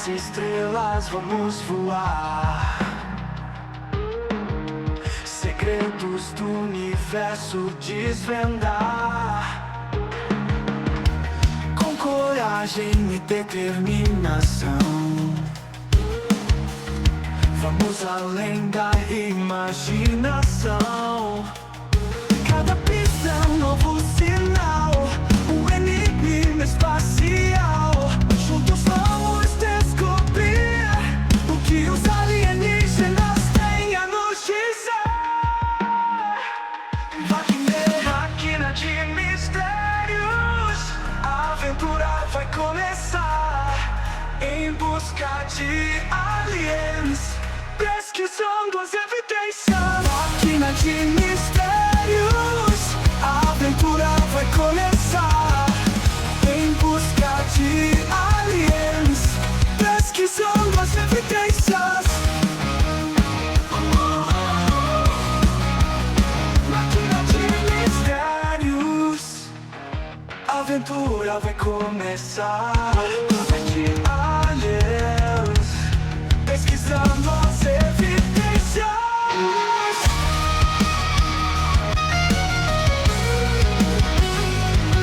as estrelas vamos voar. Segredos do universo desvendar. Com coragem e determinação, vamos além da imaginação. Cada pista é um novo sinal, um enigma espacial. Juntos vamos descobrir o que os alienígenas têm a nos dizer. Máquina de mistérios, a aventura vai começar. Em busca de aliens, pesquisando as evidências. Máquina de mistérios, a aventura vai começar. Em busca de aliens, pesquisando as evidências. Máquina de mistérios, a aventura vai começar. De aliens, pesquisando as evidências. Máquina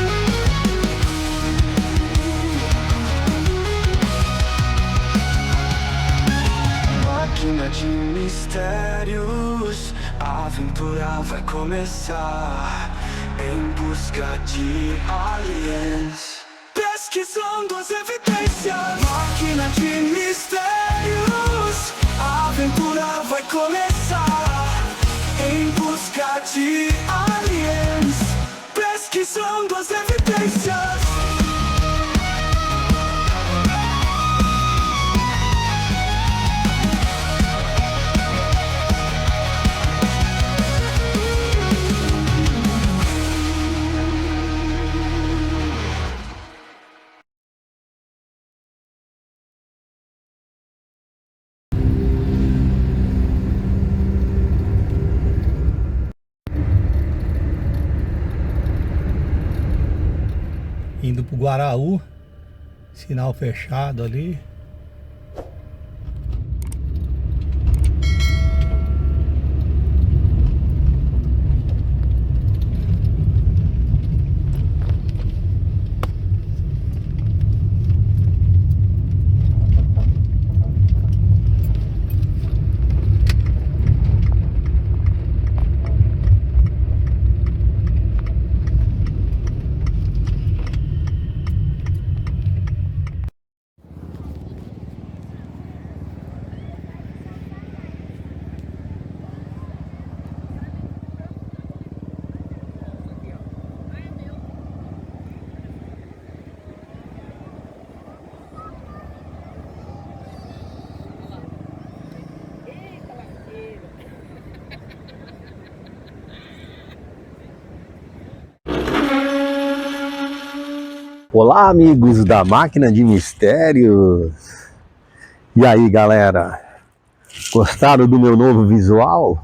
de mistérios, a aventura vai começar. Em busca de aliens, pesquisando as evidências. Máquina de mistérios, a aventura vai começar. Em busca de aliens, pesquisando as evidências. Indo pro Guaraú, sinal fechado ali. Olá, amigos da Máquina de Mistérios. E aí, galera, gostaram do meu novo visual?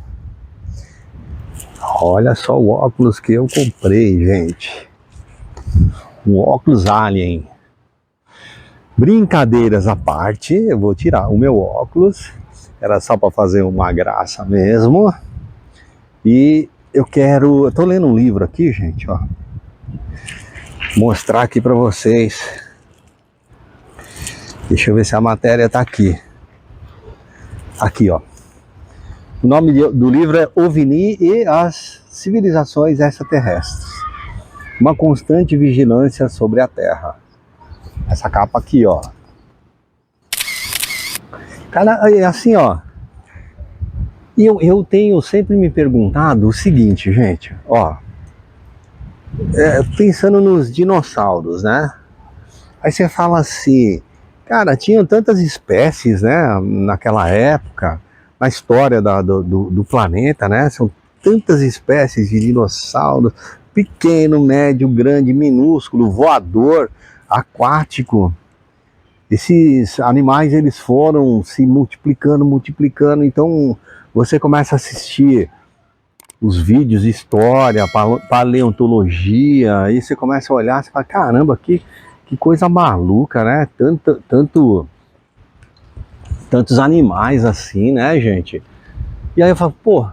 Olha só o óculos que eu comprei, gente. Um óculos Alien. Brincadeiras à parte, eu vou tirar o meu óculos. Era só para fazer uma graça mesmo. E eu tô lendo um livro aqui, gente, ó. Mostrar aqui para vocês. Deixa eu ver se a matéria tá aqui. Aqui, ó. O nome do livro é OVNI e as civilizações extraterrestres. Uma constante vigilância sobre a Terra. Essa capa aqui, ó. Cara, é assim, ó. Eu tenho sempre me perguntado o seguinte, gente, ó. Pensando nos dinossauros, né? Aí você fala assim, cara, tinham tantas espécies, né? Naquela época, na história do planeta, né? São tantas espécies de dinossauros, pequeno, médio, grande, minúsculo, voador, aquático. Esses animais, eles foram se multiplicando, então você começa a assistir os vídeos de história, paleontologia, aí você começa a olhar e fala, caramba, que coisa maluca, né? Tanto tantos animais assim, né, gente? E aí eu falo, pô,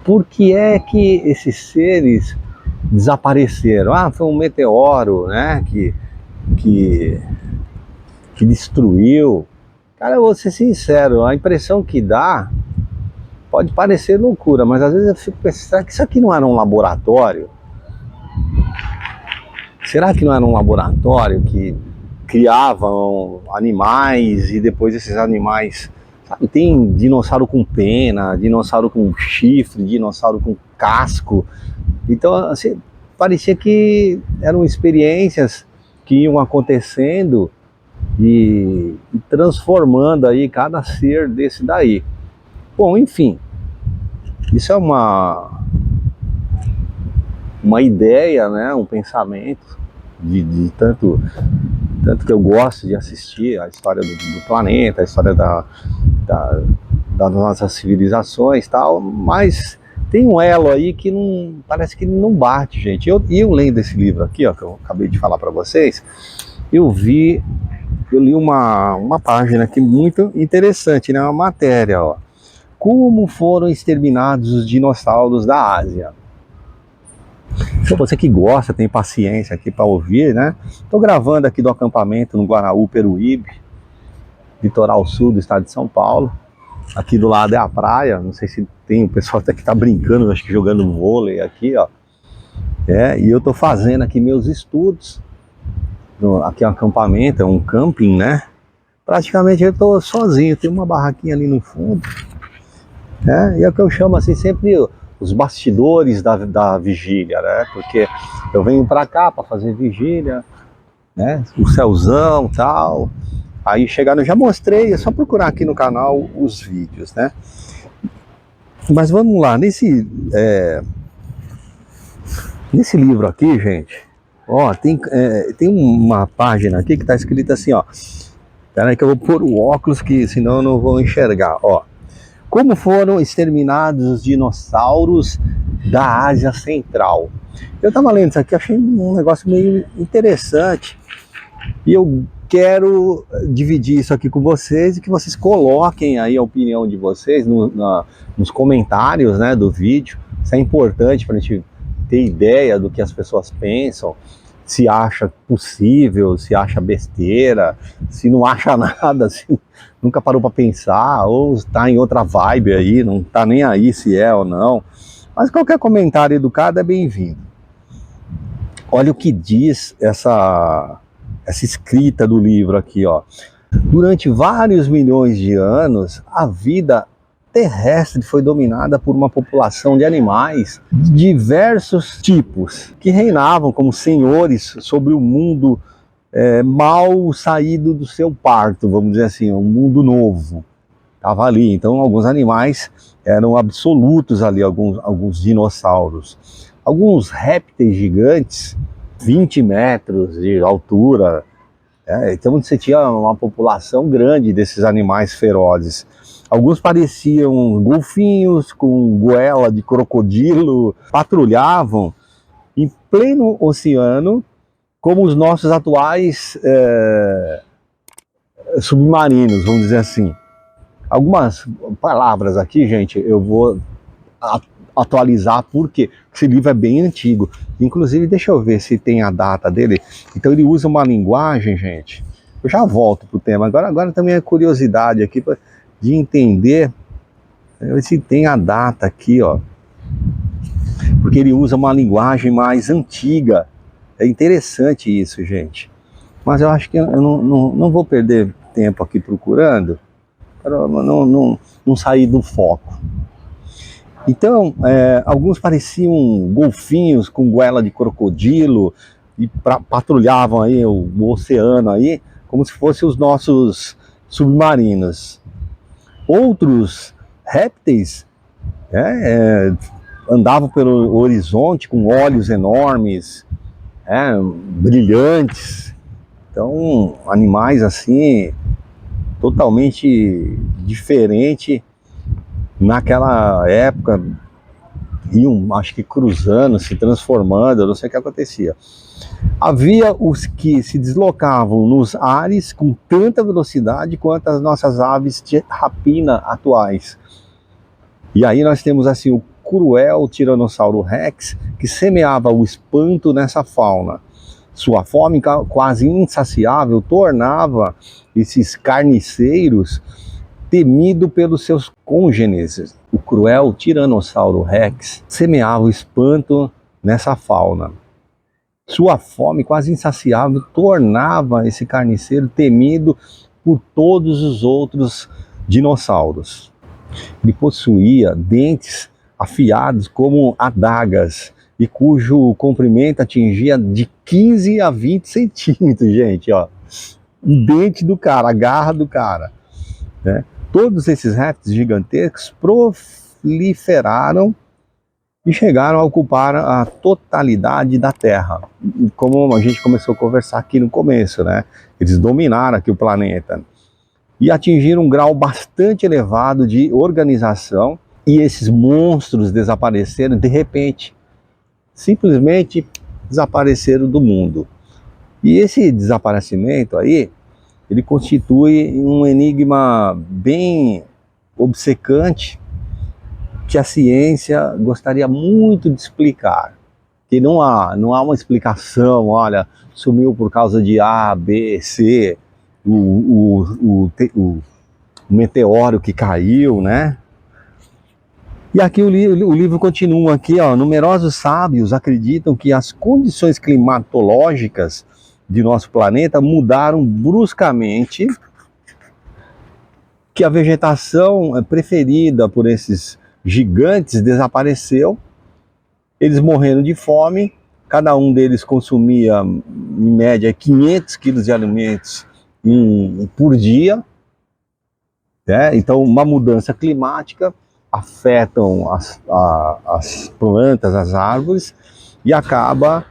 por que é que esses seres desapareceram? Ah, foi um meteoro, né, que, que destruiu. Cara, eu vou ser sincero, a impressão que dá pode parecer loucura, mas às vezes eu fico pensando, será que isso aqui não era um laboratório? Será que não era um laboratório que criavam animais e depois esses animais, sabe, tem dinossauro com pena, dinossauro com chifre, dinossauro com casco. Então, assim, parecia que eram experiências que iam acontecendo e transformando aí cada ser desse daí. Bom, enfim, isso é uma ideia, né, um pensamento de tanto que eu gosto de assistir a história do planeta, a história das nossas civilizações e tal, mas tem um elo aí que não, parece que não bate, gente. Eu lendo esse livro aqui, ó, que eu acabei de falar para vocês, eu li uma página aqui muito interessante, né, uma matéria, ó. Como foram exterminados os dinossauros da Ásia. Se você que gosta, tem paciência aqui para ouvir, né? Estou gravando aqui do acampamento no Guaraú, Peruíbe, litoral sul do estado de São Paulo. Aqui do lado é a praia, não sei se tem o pessoal até que está brincando, acho que jogando vôlei aqui, ó. E eu estou fazendo aqui meus estudos. Aqui é um acampamento, é um camping, né? Praticamente eu estou sozinho, tem uma barraquinha ali no fundo. E é o que eu chamo assim sempre os bastidores da vigília, né? Porque eu venho para cá para fazer vigília, né? O céuzão e tal. Aí chegaram, eu já mostrei, é só procurar aqui no canal os vídeos, né? Mas vamos lá, nesse livro aqui, gente, ó, tem uma página aqui que tá escrita assim, ó. Peraí que eu vou pôr o óculos, que senão eu não vou enxergar, ó. Como foram exterminados os dinossauros da Ásia Central. Eu estava lendo isso aqui, achei um negócio meio interessante. E eu quero dividir isso aqui com vocês e que vocês coloquem aí a opinião de vocês nos comentários, né, do vídeo. Isso é importante para a gente ter ideia do que as pessoas pensam. Se acha possível, se acha besteira, se não acha nada, se nunca parou para pensar, ou está em outra vibe aí, não está nem aí se é ou não. Mas qualquer comentário educado é bem-vindo. Olha o que diz essa escrita do livro aqui, ó. Durante vários milhões de anos, a vida terrestre foi dominada por uma população de animais de diversos tipos, que reinavam como senhores sobre o mundo mal saído do seu parto, vamos dizer assim, um mundo novo. Estava ali, então alguns animais eram absolutos ali, alguns dinossauros. Alguns répteis gigantes, 20 metros de altura, então você tinha uma população grande desses animais ferozes. Alguns pareciam golfinhos com goela de crocodilo, patrulhavam em pleno oceano, como os nossos atuais submarinos, vamos dizer assim. Algumas palavras aqui, gente, eu vou atualizar porque esse livro é bem antigo. Inclusive, deixa eu ver se tem a data dele. Então ele usa uma linguagem, gente. Eu já volto pro tema. Agora também é curiosidade aqui de entender se tem a data aqui, ó. Porque ele usa uma linguagem mais antiga. É interessante isso, gente. Mas eu acho que eu não vou perder tempo aqui procurando para não sair do foco. Então, alguns pareciam golfinhos com goela de crocodilo e patrulhavam aí o oceano aí, como se fossem os nossos submarinos. Outros répteis andavam pelo horizonte com olhos enormes, brilhantes. Então, animais assim, totalmente diferente. Naquela época, iam, acho que cruzando, se transformando, eu não sei o que acontecia. Havia os que se deslocavam nos ares com tanta velocidade quanto as nossas aves de rapina atuais. E aí nós temos assim o cruel Tiranossauro Rex, que semeava o espanto nessa fauna. Sua fome quase insaciável tornava esses carniceiros temido pelos seus congêneres. O cruel Tiranossauro Rex semeava o espanto nessa fauna. Sua fome quase insaciável tornava esse carniceiro temido por todos os outros dinossauros. Ele possuía dentes afiados como adagas e cujo comprimento atingia de 15 a 20 centímetros, gente, ó. O dente do cara, a garra do cara, né? Todos esses répteis gigantescos proliferaram e chegaram a ocupar a totalidade da Terra. Como a gente começou a conversar aqui no começo, né? Eles dominaram aqui o planeta e atingiram um grau bastante elevado de organização, e esses monstros desapareceram de repente, simplesmente desapareceram do mundo. E esse desaparecimento aí, ele constitui um enigma bem obcecante que a ciência gostaria muito de explicar. Que não há uma explicação, olha, sumiu por causa de A, B, C, o meteoro que caiu, né? E aqui o livro continua aqui, ó. Numerosos sábios acreditam que as condições climatológicas de nosso planeta mudaram bruscamente, que a vegetação preferida por esses gigantes desapareceu, eles morreram de fome, cada um deles consumia em média 500 quilos de alimentos por dia, né? Então uma mudança climática afetam as plantas, as árvores, e acaba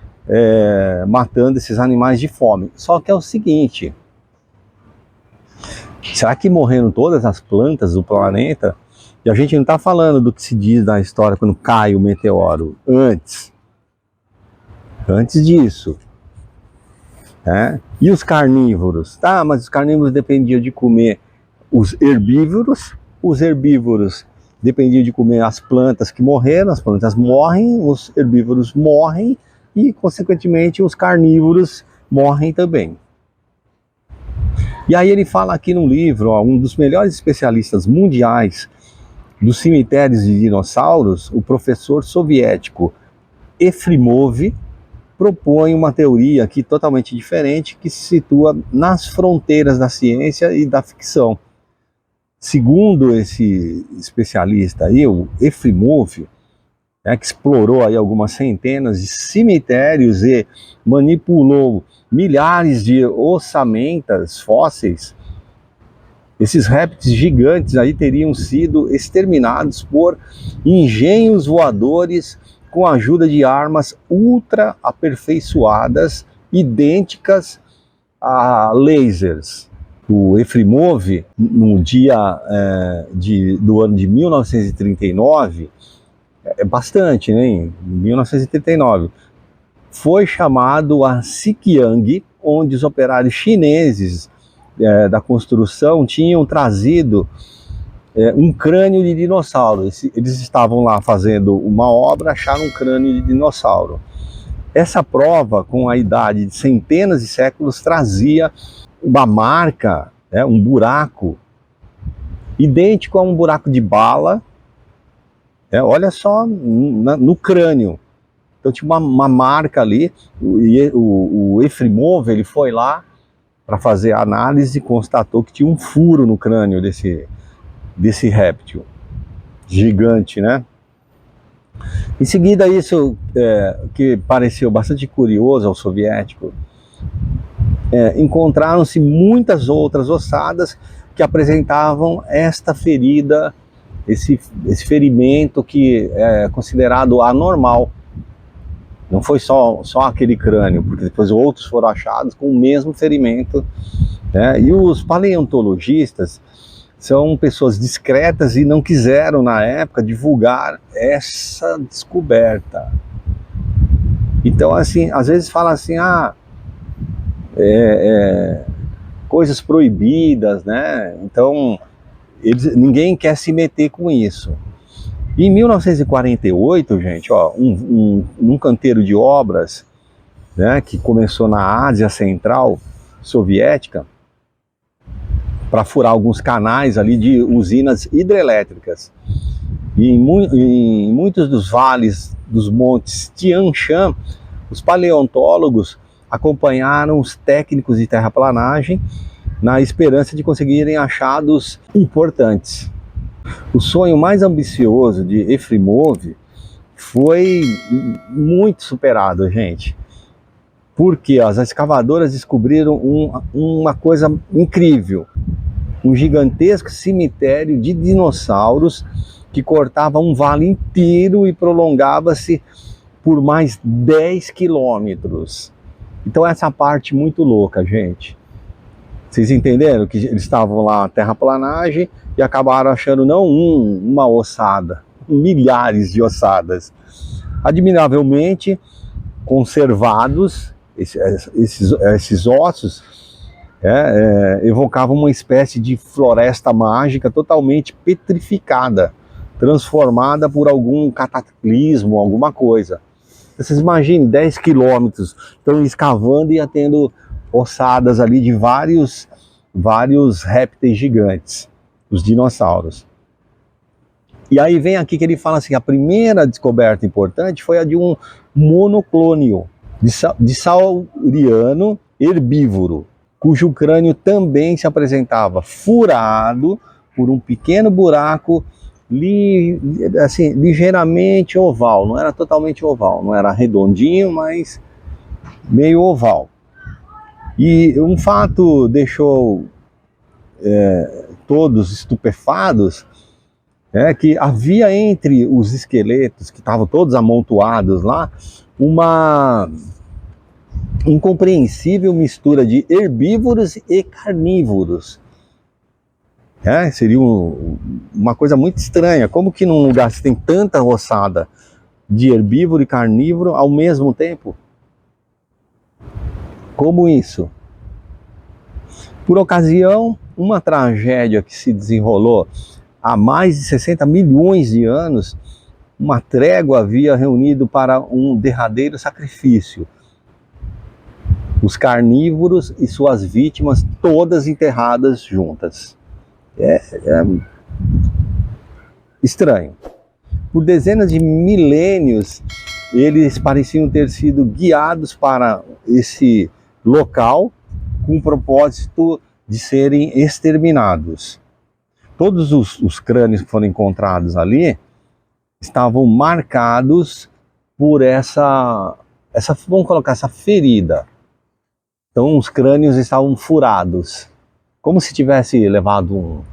matando esses animais de fome. Só que é o seguinte, será que morreram todas as plantas do planeta? E a gente não está falando do que se diz na história quando cai o meteoro, antes disso, né? E os carnívoros? Tá, mas os carnívoros dependiam de comer os herbívoros dependiam de comer as plantas que morreram, as plantas morrem, os herbívoros morrem e, consequentemente, os carnívoros morrem também. E aí ele fala aqui no livro, ó, um dos melhores especialistas mundiais dos cemitérios de dinossauros, o professor soviético Efrimov, propõe uma teoria aqui totalmente diferente, que se situa nas fronteiras da ciência e da ficção. Segundo esse especialista aí, o Efrimov, que explorou aí algumas centenas de cemitérios e manipulou milhares de ossamentas fósseis, esses répteis gigantes aí teriam sido exterminados por engenhos voadores com a ajuda de armas ultra aperfeiçoadas, idênticas a lasers. O Efrimov, no dia do ano de 1939, é bastante, né? Em 1939, foi chamado a Xi'an, onde os operários chineses da construção tinham trazido um crânio de dinossauro. Eles estavam lá fazendo uma obra, acharam um crânio de dinossauro. Essa prova, com a idade de centenas de séculos, trazia uma marca, um buraco, idêntico a um buraco de bala, olha só, no crânio. Então tinha uma marca ali, o Efrimov, ele foi lá para fazer a análise e constatou que tinha um furo no crânio desse réptil gigante, né? Em seguida, isso que pareceu bastante curioso ao soviético, encontraram-se muitas outras ossadas que apresentavam esta ferida, esse ferimento que é considerado anormal. Não foi só aquele crânio, porque depois outros foram achados com o mesmo ferimento, né? E os paleontologistas são pessoas discretas e não quiseram, na época, divulgar essa descoberta. Então, assim, às vezes fala assim, coisas proibidas, né? Então, ninguém quer se meter com isso. E em 1948, gente, ó, um canteiro de obras, né, que começou na Ásia Central Soviética, para furar alguns canais ali de usinas hidrelétricas. E em muitos dos vales dos montes Tian Shan, os paleontólogos acompanharam os técnicos de terraplanagem na esperança de conseguirem achados importantes. O sonho mais ambicioso de Efrimov foi muito superado, gente, porque as escavadoras descobriram uma coisa incrível: um gigantesco cemitério de dinossauros que cortava um vale inteiro e prolongava-se por mais 10 quilômetros. Então essa parte muito louca, gente. Vocês entenderam que eles estavam lá terraplanagem e acabaram achando não uma ossada, milhares de ossadas. Admiravelmente conservados, esses ossos evocavam uma espécie de floresta mágica totalmente petrificada, transformada por algum cataclismo, alguma coisa. Vocês imaginem, 10 quilômetros, estão escavando e tendo ossadas ali de vários répteis gigantes, os dinossauros. E aí vem aqui que ele fala assim, a primeira descoberta importante foi a de um monoclônio de sauriano herbívoro, cujo crânio também se apresentava furado por um pequeno buraco assim, ligeiramente oval, não era totalmente oval, não era redondinho, mas meio oval. E um fato deixou todos estupefados, que havia entre os esqueletos, que estavam todos amontoados lá, uma incompreensível mistura de herbívoros e carnívoros. Seria uma coisa muito estranha. Como que num lugar que tem tanta ossada de herbívoro e carnívoro ao mesmo tempo? Como isso? Por ocasião, uma tragédia que se desenrolou há mais de 60 milhões de anos, uma trégua havia reunido para um derradeiro sacrifício os carnívoros e suas vítimas, todas enterradas juntas. É estranho. Por dezenas de milênios, eles pareciam ter sido guiados para esse local com o propósito de serem exterminados. Todos os crânios que foram encontrados ali estavam marcados por essa vamos colocar, essa ferida. Então os crânios estavam furados, como se tivesse levado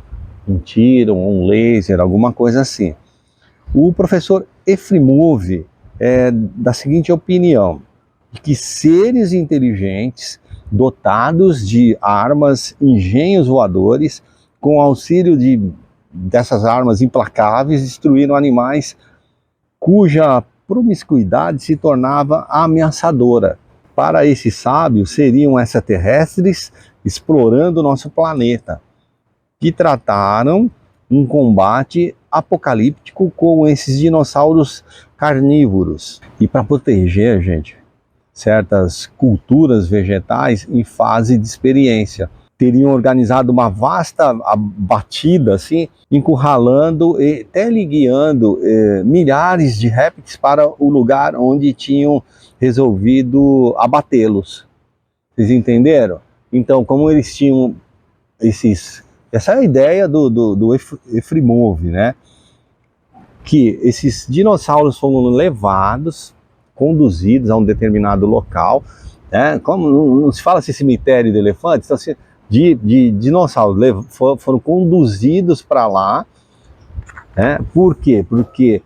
um tiro, um laser, alguma coisa assim. O professor Efrimov é da seguinte opinião, de que seres inteligentes, dotados de armas, engenhos voadores, com auxílio dessas armas implacáveis, destruíram animais cuja promiscuidade se tornava ameaçadora. Para esses sábios, seriam extraterrestres explorando o nosso planeta, que trataram um combate apocalíptico com esses dinossauros carnívoros. E para proteger, gente, certas culturas vegetais em fase de experiência, teriam organizado uma vasta batida, assim, encurralando e teleguiando milhares de répteis para o lugar onde tinham resolvido abatê-los. Vocês entenderam? Então, como eles tinham essa é a ideia do Efrimov, né? Que esses dinossauros foram levados, conduzidos a um determinado local, né? Como não se fala assim cemitério de elefantes, então, assim, de dinossauros foram conduzidos para lá, né? Por quê? Porque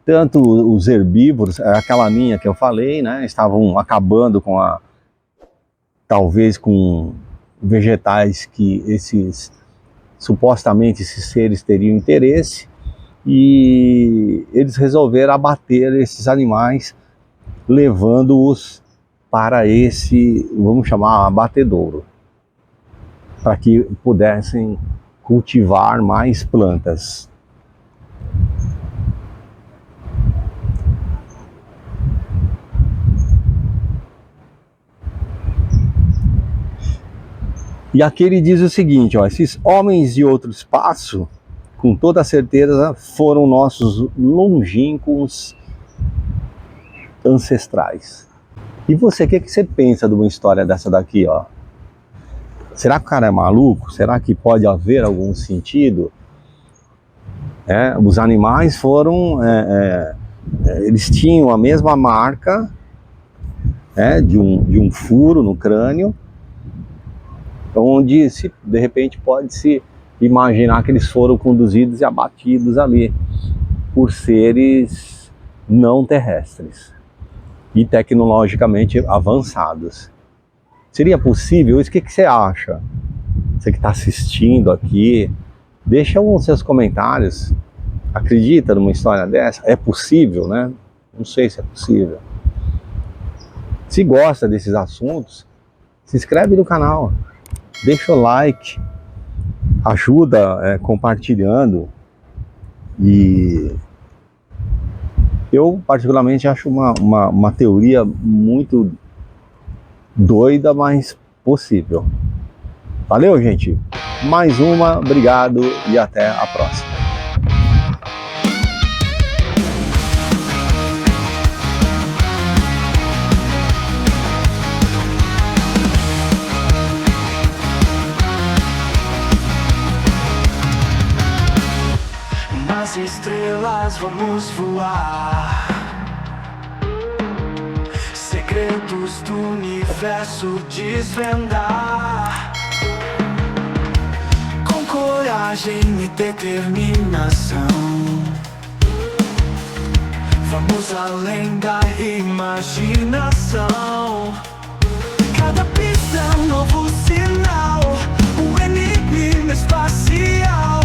tanto os herbívoros, aquela linha que eu falei, né, estavam acabando talvez com vegetais que supostamente esses seres teriam interesse, e eles resolveram abater esses animais levando-os para esse, vamos chamar, abatedouro, para que pudessem cultivar mais plantas. E aqui ele diz o seguinte, ó, esses homens de outro espaço, com toda certeza, foram nossos longínquos ancestrais. E você, o que você pensa de uma história dessa daqui, ó? Será que o cara é maluco? Será que pode haver algum sentido? Os animais foram... eles tinham a mesma marca de um furo no crânio, onde de repente pode-se imaginar que eles foram conduzidos e abatidos ali por seres não terrestres e tecnologicamente avançados. Seria possível isso? O que você acha? Você que está assistindo aqui, deixa os seus comentários. Acredita numa história dessa? É possível, né? Não sei se é possível. Se gosta desses assuntos, se inscreve no canal, deixa o like, ajuda compartilhando. E eu particularmente acho uma teoria muito doida, mas possível. Valeu, gente? Mais uma, obrigado e até a próxima. Nas estrelas vamos voar, segredos do universo desvendar, com coragem e determinação. Vamos além da imaginação. Cada pista é um novo sinal, um enigma espacial.